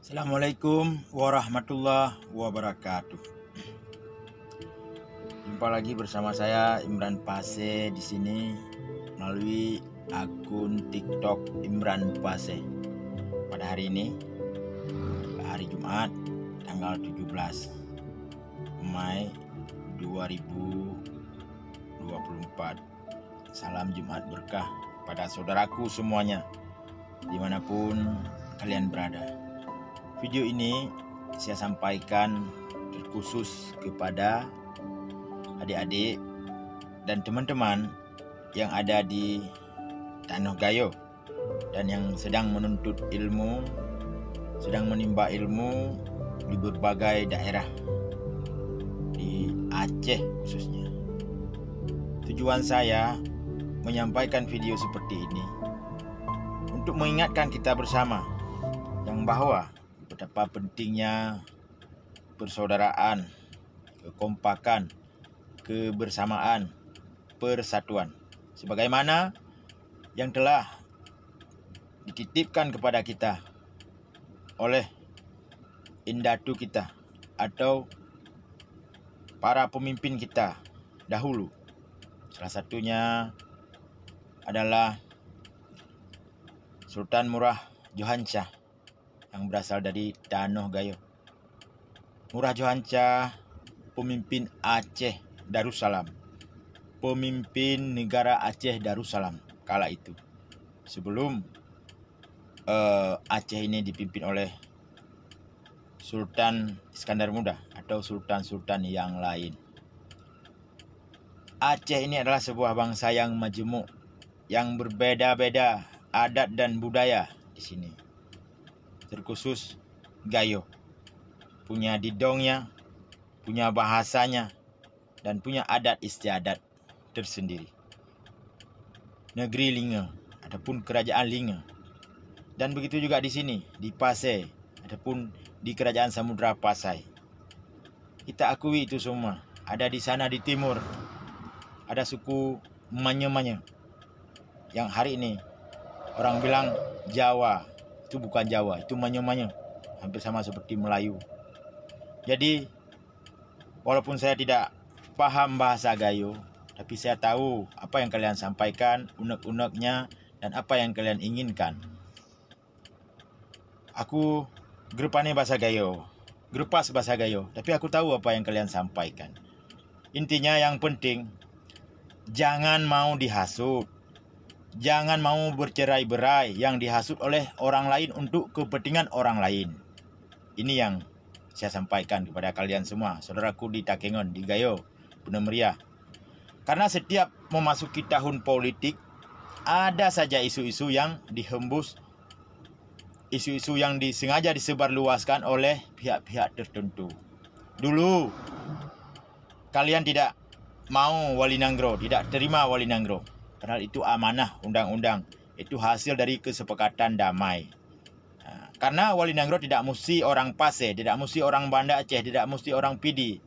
Assalamualaikum warahmatullahi wabarakatuh. Jumpa lagi bersama saya Imran Pase di sini melalui akun TikTok Imran Pase. Pada hari ini, hari Jumat, tanggal 17 Mei 2024. Salam Jumat berkah pada saudaraku semuanya, dimanapun kalian berada. Video ini saya sampaikan terkhusus kepada adik-adik dan teman-teman yang ada di Tanah Gayo dan yang sedang menuntut ilmu, sedang menimba ilmu di berbagai daerah di Aceh khususnya. Tujuan saya menyampaikan video seperti ini untuk mengingatkan kita bersama yang bahwa betapa pentingnya persaudaraan, kekompakan, kebersamaan, persatuan. Sebagaimana yang telah dititipkan kepada kita oleh indatu kita atau para pemimpin kita dahulu. Salah satunya adalah Sultan Murah Johansyah yang berasal dari Tanah Gayo. Murah Johansyah, pemimpin Aceh Darussalam, pemimpin negara Aceh Darussalam kala itu. Sebelum Aceh ini dipimpin oleh Sultan Iskandar Muda atau sultan-sultan yang lain. Aceh ini adalah sebuah bangsa yang majemuk, yang berbeda-beda adat dan budaya di sini. Terkhusus Gayo, punya didongnya, punya bahasanya, dan punya adat istiadat tersendiri. Negeri Linga ataupun kerajaan Linga, dan begitu juga di sini di Pasai ataupun di kerajaan Samudra Pasai. Kita akui itu semua. Ada di sana di timur, ada suku Manye-Manye yang hari ini orang bilang Jawa. Itu bukan Jawa, itu Manye-Manye, hampir sama seperti Melayu. Jadi walaupun saya tidak paham bahasa Gayo, tapi saya tahu apa yang kalian sampaikan, unek-uneknya, dan apa yang kalian inginkan. Aku gerepane bahasa Gayo, gerepas bahasa Gayo, tapi aku tahu apa yang kalian sampaikan. Intinya yang penting, jangan mau dihasut. Jangan mau bercerai-berai yang dihasut oleh orang lain untuk kepentingan orang lain. Ini yang saya sampaikan kepada kalian semua, saudaraku di Takengon, di Gayo, Bunda Meriah. Karena setiap memasuki tahun politik, ada saja isu-isu yang dihembus, isu-isu yang disengaja disebarluaskan oleh pihak-pihak tertentu. Dulu, kalian tidak mau Wali Nanggro, tidak terima Wali Nanggro. Padahal itu amanah undang-undang. Itu hasil dari kesepakatan damai. Karena Wali Nanggro tidak mesti orang Pasai, tidak mesti orang Banda Aceh, tidak mesti orang Pidi.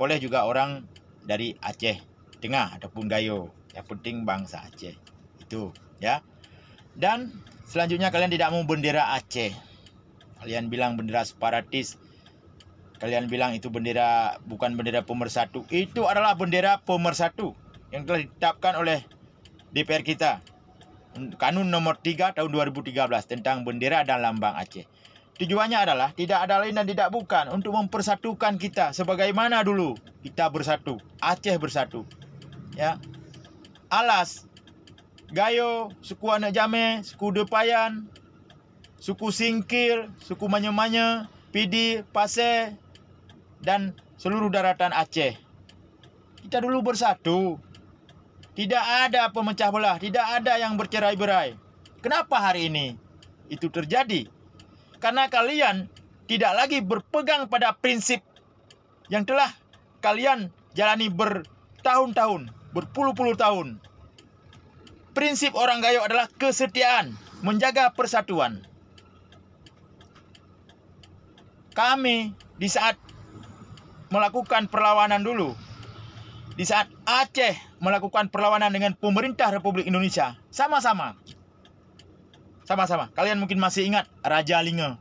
Boleh juga orang dari Aceh Tengah ataupun Gayo. Yang penting bangsa Aceh. Itu ya. Dan selanjutnya kalian tidak mau bendera Aceh. Kalian bilang bendera separatis. Kalian bilang itu bendera bukan bendera pemersatu. Itu adalah bendera pemersatu yang telah ditetapkan oleh DPR kita, Kanun nomor 3 tahun 2013 tentang bendera dan lambang Aceh. Tujuannya adalah tidak ada lain dan tidak bukan untuk mempersatukan kita sebagaimana dulu kita bersatu, Aceh bersatu. Ya. Alas, Gayo, suku Anak Jame, suku Depayan, suku Singkil, suku Manye-Manye, Pidi, Pasai, dan seluruh daratan Aceh. Kita dulu bersatu. Tidak ada pemecah belah, tidak ada yang bercerai-berai. Kenapa hari ini itu terjadi? Karena kalian tidak lagi berpegang pada prinsip yang telah kalian jalani bertahun-tahun, berpuluh-puluh tahun. Prinsip orang Gayo adalah kesetiaan, menjaga persatuan. Kami di saat melakukan perlawanan dulu, di saat Aceh melakukan perlawanan dengan pemerintah Republik Indonesia, sama-sama. Kalian mungkin masih ingat Raja Linga.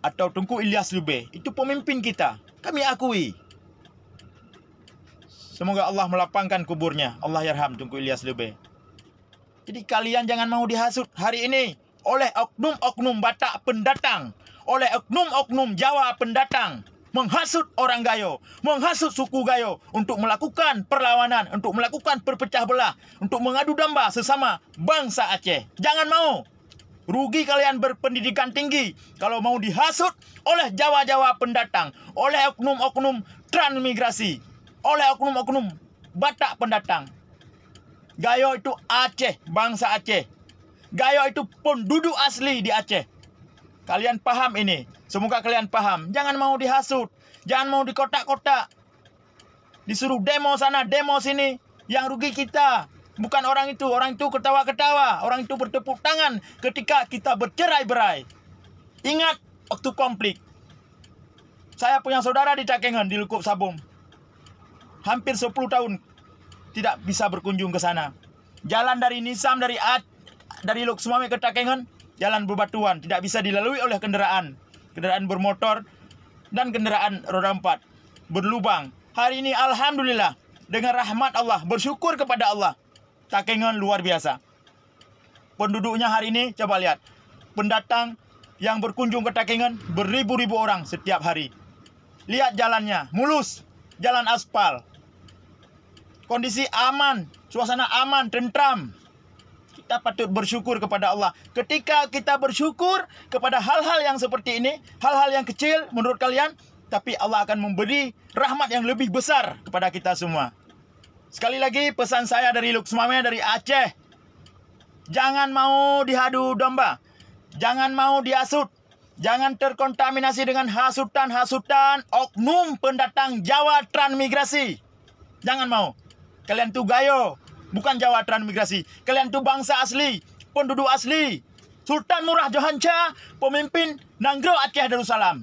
atau Tunku Ilyas Lubis. Itu pemimpin kita. Kami akui. Semoga Allah melapangkan kuburnya. Allah yarham Tunku Ilyas Lubis. Jadi kalian jangan mau dihasut hari ini oleh oknum-oknum Batak pendatang, oleh oknum-oknum Jawa pendatang, menghasut orang Gayo, menghasut suku Gayo untuk melakukan perlawanan, untuk melakukan perpecah belah, untuk mengadu domba sesama bangsa Aceh. Jangan mau. Rugi kalian berpendidikan tinggi kalau mau dihasut oleh Jawa-Jawa pendatang, oleh oknum-oknum transmigrasi, oleh oknum-oknum Batak pendatang. Gayo itu Aceh, bangsa Aceh. Gayo itu penduduk asli di Aceh. Kalian paham ini. Semoga kalian paham. Jangan mau dihasut. Jangan mau dikotak-kotak. Disuruh demo sana, demo sini. Yang rugi kita. Bukan orang itu. Orang itu ketawa-ketawa. Orang itu bertepuk tangan ketika kita bercerai-berai. Ingat waktu konflik. Saya punya saudara di Takengon, di Lekup Sabung. Hampir 10 tahun tidak bisa berkunjung ke sana. Jalan dari Nisam, dari Lok Sumame ke Takengon, jalan berbatuan, tidak bisa dilalui oleh kendaraan bermotor dan kendaraan roda 4, berlubang. Hari ini alhamdulillah dengan rahmat Allah, bersyukur kepada Allah, Takengon luar biasa. Penduduknya hari ini coba lihat, pendatang yang berkunjung ke Takengon beribu-ribu orang setiap hari. Lihat jalannya, mulus, jalan aspal. Kondisi aman, suasana aman, tentram. Kita patut bersyukur kepada Allah. Ketika kita bersyukur kepada hal-hal yang seperti ini, hal-hal yang kecil menurut kalian, tapi Allah akan memberi rahmat yang lebih besar kepada kita semua. Sekali lagi pesan saya dari Lok Sumame, dari Aceh. Jangan mau dihadu domba. Jangan mau dihasut. Jangan terkontaminasi dengan hasutan-hasutan oknum pendatang Jawa transmigrasi. Jangan mau. Kalian tuh Gayo, bukan Jawa transmigrasi. Kalian tuh bangsa asli, penduduk asli. Sultan Murah Johanca, pemimpin Nanggro Aceh Darussalam.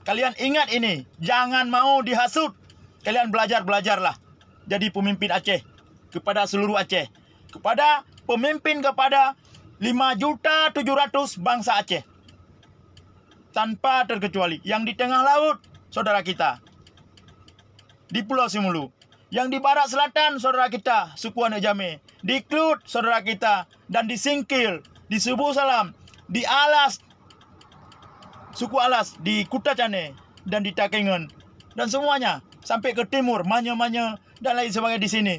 Kalian ingat ini, jangan mau dihasut. Kalian belajarlah jadi pemimpin Aceh kepada seluruh Aceh, kepada pemimpin kepada 5.700.000 bangsa Aceh. Tanpa terkecuali yang di tengah laut, saudara kita. Di Pulau Simulu. Yang di barat selatan, saudara kita, suku Anak Jame. Di Klut, saudara kita. Dan di Singkil, di Subuh Salam, di Alas, suku Alas, di Kuta Cane, dan di Takengon. Dan semuanya, sampai ke timur, Manye-Manye, dan lain sebagainya di sini.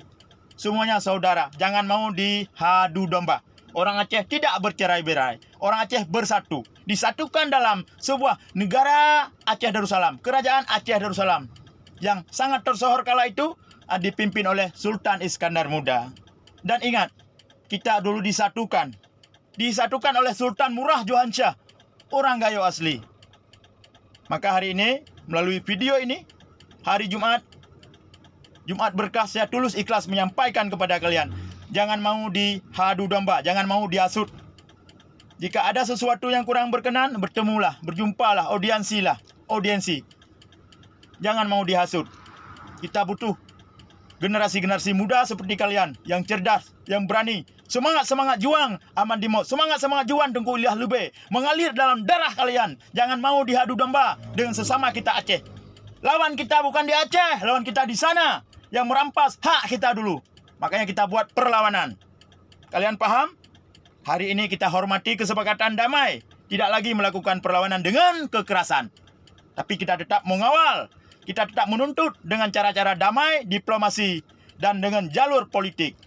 Semuanya saudara, jangan mau dihadu domba. Orang Aceh tidak bercerai-berai. Orang Aceh bersatu. Disatukan dalam sebuah negara Aceh Darussalam. Kerajaan Aceh Darussalam. Yang sangat tersohor kala itu dipimpin oleh Sultan Iskandar Muda. Dan ingat, kita dulu disatukan. Disatukan oleh Sultan Murah Johanca, orang Gayo asli. Maka hari ini, melalui video ini, hari Jumat berkah, saya tulus ikhlas menyampaikan kepada kalian. Jangan mau dihadu domba, jangan mau dihasut. Jika ada sesuatu yang kurang berkenan, bertemulah, berjumpalah, audiensi. Jangan mau dihasut. Kita butuh generasi-generasi muda seperti kalian, yang cerdas, yang berani. Semangat juang aman di maut. Semangat juang Tunku Ilyas Lubis mengalir dalam darah kalian. Jangan mau dihadu domba dengan sesama kita Aceh. Lawan kita bukan di Aceh, lawan kita di sana yang merampas hak kita dulu. Makanya kita buat perlawanan. Kalian paham? Hari ini kita hormati kesepakatan damai. Tidak lagi melakukan perlawanan dengan kekerasan. Tapi kita tetap mengawal. Kita tetap menuntut dengan cara-cara damai, diplomasi, dan dengan jalur politik.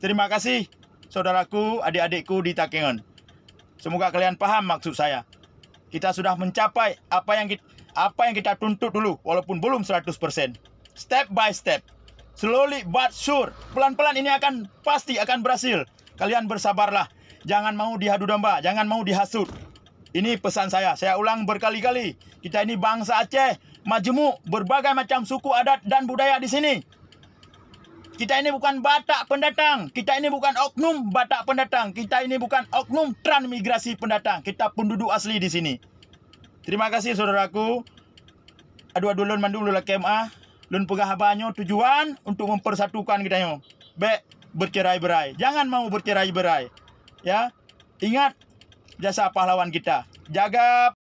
Terima kasih, saudaraku, adik-adikku di Takengon. Semoga kalian paham maksud saya. Kita sudah mencapai apa yang kita tuntut dulu, walaupun belum 100%. Step by step. Slowly but sure. Pelan-pelan ini pasti akan berhasil. Kalian bersabarlah. Jangan mau dihadu domba, jangan mau dihasut. Ini pesan saya ulang berkali-kali. Kita ini bangsa Aceh, majemuk, berbagai macam suku adat dan budaya di sini. Kita ini bukan Batak pendatang. Kita ini bukan oknum Batak pendatang. Kita ini bukan oknum transmigrasi pendatang. Kita penduduk asli di sini. Terima kasih saudaraku. Adu-adu lun mandulu la KMA. Lun pegah banyo tujuan untuk mempersatukan kita yo. Baik bercerai-berai. Jangan mau bercerai-berai. Ya. Ingat jasa pahlawan kita. Jaga